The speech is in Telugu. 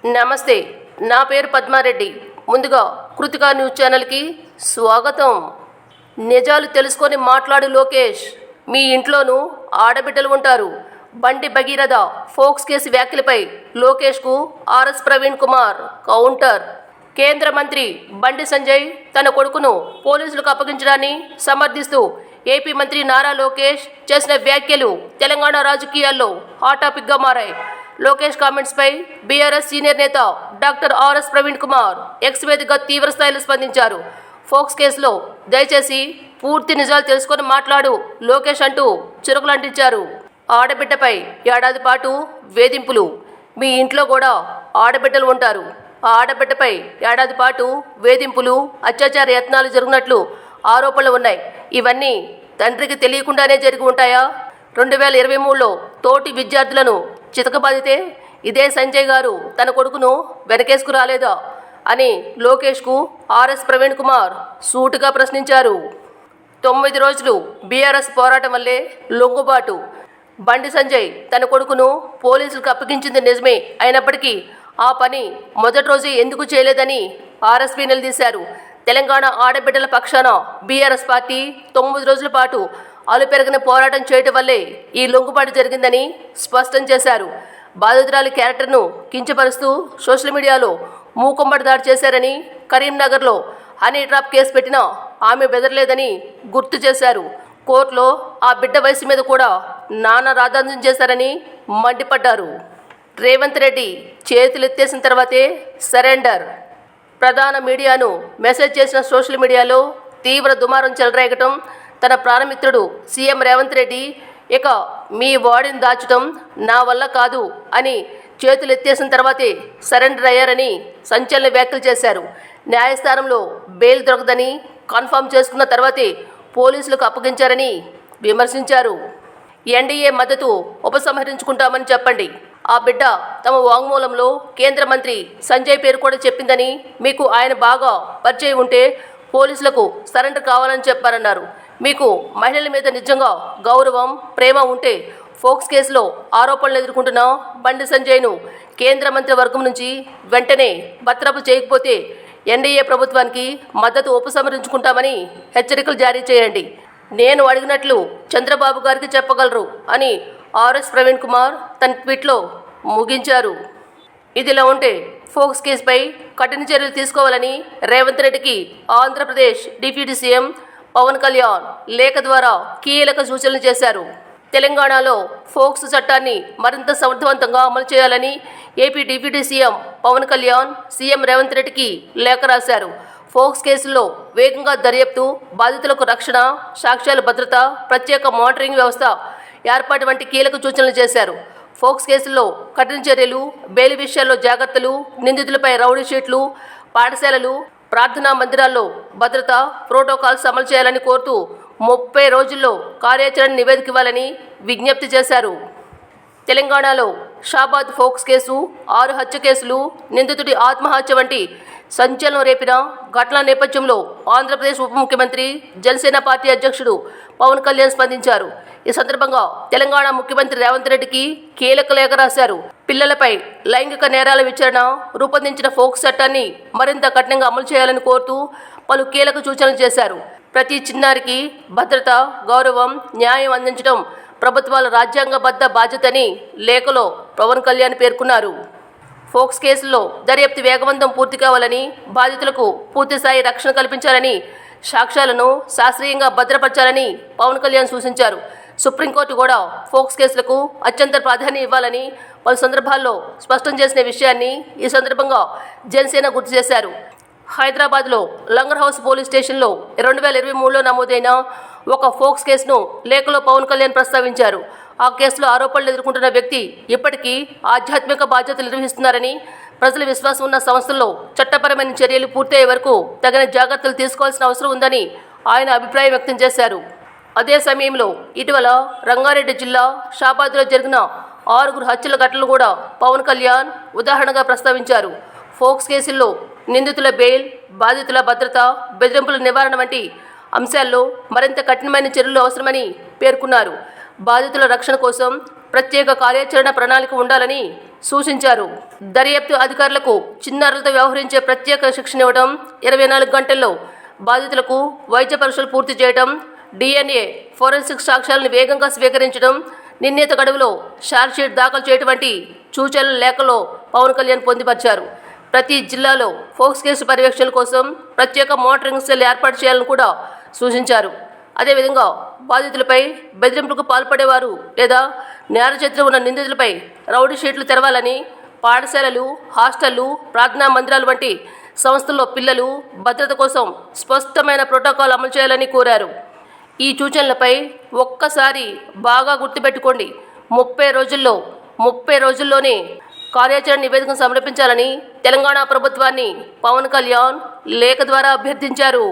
నమస్తే, నా పేరు పద్మారెడ్డి. ముందుగా కృతికా న్యూస్ ఛానల్కి స్వాగతం. నిజాలు తెలుసుకొని మాట్లాడు లోకేష్. మీ ఇంట్లోనూ ఆడబిడ్డలు ఉంటారు. బండి భగీరథ ఫోక్స్ కేసు వ్యాఖ్యలపై లోకేష్కు ఆర్ఎస్ ప్రవీణ్ కుమార్ కౌంటర్. కేంద్ర మంత్రి బండి సంజయ్ తన కొడుకును పోలీసులకు అప్పగించడాన్ని సమర్థిస్తూ ఏపీ మంత్రి నారా లోకేష్ చేసిన వ్యాఖ్యలు తెలంగాణ రాజకీయాల్లో హాట్ టాపిక్గా మారాయి. లోకేష్ కామెంట్స్పై బీఆర్ఎస్ సీనియర్ నేత doctor RS Praveen Kumar X వేదికగా తీవ్ర స్థాయిలో స్పందించారు. ఫోక్స్ కేసులో దయచేసి పూర్తి నిజాలు తెలుసుకొని మాట్లాడు లోకేష్ అంటూ చురుకులంటించారు. ఆడబిడ్డపై ఏడాది పాటు వేధింపులు. మీ ఇంట్లో కూడా ఆడబిడ్డలు ఉంటారు. ఆడబిడ్డపై ఏడాది పాటు వేధింపులు, అత్యాచార యత్నాలు జరిగినట్లు ఆరోపణలు ఉన్నాయి. ఇవన్నీ తండ్రికి తెలియకుండానే జరిగి ఉంటాయా? 2023లో తోటి విద్యార్థులను చితకబాదితే ఇదే సంజయ్ గారు తన కొడుకును వెనకేసుకు రాలేదా అని లోకేష్కు ఆర్ఎస్ ప్రవీణ్ కుమార్ సూటుగా ప్రశ్నించారు. 9 రోజులు బీఆర్ఎస్ పోరాటం వల్లే లొంగుబాటు. బండి సంజయ్ తన కొడుకును పోలీసులకు అప్పగించింది నిజమే అయినప్పటికీ ఆ పని మొదటి రోజే ఎందుకు చేయలేదని ఆర్ఎస్పీ నిలదీశారు. తెలంగాణ ఆడబిడ్డల పక్షాన బీఆర్ఎస్ పార్టీ 9 రోజుల పాటు అలుపెరగని పోరాటం చేయటం వల్లే ఈ లొంగుబాటు జరిగిందని స్పష్టం చేశారు. బాధితురాలి క్యారెక్టర్ను కించపరుస్తూ సోషల్ మీడియాలో మూకుమ్మడి దాడి చేశారని, కరీంనగర్లో హనీ ట్రాప్ కేసు పెట్టినా ఆమె బెదరలేదని గుర్తు చేశారు. కోర్టులో ఆ బిడ్డ వయసు మీద కూడా నానా రాద్ధాంతం చేశారని మండిపడ్డారు. రేవంత్ రెడ్డి చేతులెత్తేసిన తర్వాతే సరెండర్. ప్రధాన మీడియాను మెసేజ్ చేసిన సోషల్ మీడియాలో తీవ్ర దుమారం చెలరేగటం, తన ప్రాణమిత్రుడు సీఎం రేవంత్ రెడ్డి ఇక మీ వాడిని దాచడం నా వల్ల కాదు అని చేతులెత్తేసిన తర్వాతే సరెండర్ అయ్యారని సంచలన వ్యాఖ్యలు చేశారు. న్యాయస్థానంలో బెయిల్ దొరకదని కన్ఫర్మ్ చేసుకున్న తర్వాతే పోలీసులకు అప్పగించారని విమర్శించారు. ఎన్డీఏ మద్దతు ఉపసంహరించుకుంటామని చెప్పండి. ఆ బిడ్డ తమ వాంగ్మూలంలో కేంద్ర మంత్రి సంజయ్ పేరు కూడా చెప్పిందని, మీకు ఆయన బాగా పరిచయం ఉంటే పోలీసులకు సరెండర్ కావాలని చెప్పారన్నారు. మీకు మహిళల మీద నిజంగా గౌరవం, ప్రేమ ఉంటే ఫోక్స్ కేసులో ఆరోపణలు ఎదుర్కొంటున్న బండి సంజయ్ను కేంద్ర మంత్రి వర్గం నుంచి వెంటనే బర్తరఫ్ చేయకపోతే ఎన్డీఏ ప్రభుత్వానికి మద్దతు ఉపసంహరించుకుంటామని హెచ్చరికలు జారీ చేయండి. నేను అడిగినట్లు చంద్రబాబు గారికి చెప్పగలరు అని ఆర్ఎస్ ప్రవీణ్ కుమార్ తన ట్వీట్లో ముగించారు. ఇదిలా ఉంటే ఫోక్స్ కేసుపై కఠిన చర్యలు తీసుకోవాలని రేవంత్ రెడ్డికి ఆంధ్రప్రదేశ్ డిప్యూటీ సీఎం పవన్ కళ్యాణ్ లేఖ ద్వారా కీలక సూచనలు చేశారు. తెలంగాణలో ఫోక్స్ చట్టాన్ని మరింత సమర్థవంతంగా అమలు చేయాలని AP deputy CM Pawan Kalyan CM Revanth రెడ్డికి లేఖ రాశారు. ఫోక్స్ కేసుల్లో వేగంగా దర్యాప్తు, బాధితులకు రక్షణ, సాక్ష్యాల భద్రత, ప్రత్యేక మానిటరింగ్ వ్యవస్థ ఏర్పాటు వంటి కీలక సూచనలు చేశారు. ఫోక్స్ కేసుల్లో కఠిన చర్యలు, బెయిల్ విషయాల్లో జాగ్రత్తలు, నిందితులపై రౌడీ షీట్లు, పాఠశాలలు, ప్రార్థనా మందిరాల్లో భద్రత ప్రోటోకాల్స్ అమలు చేయాలని కోరుతూ 30 రోజుల్లో కార్యాచరణ నివేదిక ఇవ్వాలని విజ్ఞప్తి చేశారు. తెలంగాణలో షాబాద్ ఫోక్స్ కేసు, 6 హత్య కేసులు, నిందితుడి ఆత్మహత్య వంటి సంచలనం రేపిన ఘటనల నేపథ్యంలో ఆంధ్రప్రదేశ్ ఉప ముఖ్యమంత్రి, జనసేన పార్టీ అధ్యక్షుడు పవన్ కళ్యాణ్ స్పందించారు. ఈ సందర్భంగా తెలంగాణ ముఖ్యమంత్రి రేవంత్ రెడ్డికి కీలక లేఖ రాశారు. పిల్లలపై లైంగిక నేరాల విచారణ రూపొందించిన ఫోక్స్ చట్టాన్ని మరింత కఠినంగా అమలు చేయాలని కోరుతూ పలు కీలక సూచనలు చేశారు. ప్రతి చిన్నారికి భద్రత, గౌరవం, న్యాయం అందించడం ప్రభుత్వాల రాజ్యాంగబద్ధ బాధ్యతని లేఖలో పవన్ కళ్యాణ్ పేర్కొన్నారు. ఫోక్స్ కేసుల్లో దర్యాప్తు వేగవంతం పూర్తి కావాలని, బాధితులకు పూర్తిస్థాయి రక్షణ కల్పించాలని, సాక్ష్యాలను శాస్త్రీయంగా భద్రపరచాలని పవన్ కళ్యాణ్ సూచించారు. సుప్రీంకోర్టు కూడా ఫోక్స్ కేసులకు అత్యంత ప్రాధాన్యం ఇవ్వాలని పలు సందర్భాల్లో స్పష్టం చేసిన విషయాన్ని ఈ సందర్భంగా జనసేన గుర్తు చేశారు. హైదరాబాద్లో లంగర్ హౌస్ పోలీస్ స్టేషన్లో 2023లో నమోదైన ఒక ఫోక్స్ కేసును లేఖలో పవన్ కళ్యాణ్ ప్రస్తావించారు. ఆ కేసులో ఆరోపణలు ఎదుర్కొంటున్న వ్యక్తి ఇప్పటికీ ఆధ్యాత్మిక బాధ్యతలు నిర్వహిస్తున్నారని, ప్రజల విశ్వాసం ఉన్న సంస్థల్లో చట్టపరమైన చర్యలు పూర్తయ్యే వరకు తగిన జాగ్రత్తలు తీసుకోవాల్సిన అవసరం ఉందని ఆయన అభిప్రాయం వ్యక్తం చేశారు. అదే సమయంలో ఇటీవల రంగారెడ్డి జిల్లా షాబాద్లో జరిగిన 6 హత్యల ఘటనలు కూడా పవన్ కళ్యాణ్ ఉదాహరణగా ప్రస్తావించారు. ఫోక్స్ కేసుల్లో నిందితుల బెయిల్, బాధితుల భద్రత, బెదిరింపుల నివారణ వంటి అంశాల్లో మరింత కఠినమైన చర్యలు అవసరమని పేర్కొన్నారు. బాధితుల రక్షణ కోసం ప్రత్యేక కార్యాచరణ ప్రణాళిక ఉండాలని సూచించారు. దర్యాప్తు అధికారులకు చిన్నారులతో వ్యవహరించే ప్రత్యేక శిక్షణ ఇవ్వడం, 24 గంటల్లో బాధితులకు వైద్య పరీక్షలు పూర్తి చేయడం, DNA, ఫోరెన్సిక్ సాక్ష్యాలను వేగంగా స్వీకరించడం, నిర్ణీత గడువులో ఛార్జ్షీట్ దాఖలు చేయడం వంటి సూచనల లేఖలో పవన్ కళ్యాణ్ పొందుపరిచారు. ప్రతి జిల్లాలో ఫోక్స్ కేసు పర్యవేక్షణ కోసం ప్రత్యేక మానిటరింగ్ సెల్ ఏర్పాటు చేయాలని కూడా సూచించారు. అదేవిధంగా బాధితులపై బెదిరింపులకు పాల్పడేవారు లేదా నేర చరిత్ర ఉన్న నిందితులపై రౌడీ షీట్లు తెరవాలని, పాఠశాలలు, హాస్టళ్లు, ప్రార్థనా మందిరాలు వంటి సంస్థల్లో పిల్లలు భద్రత కోసం స్పష్టమైన ప్రోటోకాల్ అమలు చేయాలని కోరారు. ఈ సూచనలపై ఒక్కసారి బాగా గుర్తుపెట్టుకోండి. 30 రోజుల్లోనే కార్యాచరణ నివేదికను సమర్పించాలని తెలంగాణ ప్రభుత్వాన్ని పవన్ కళ్యాణ్ లేఖ ద్వారా అభ్యర్థించారు.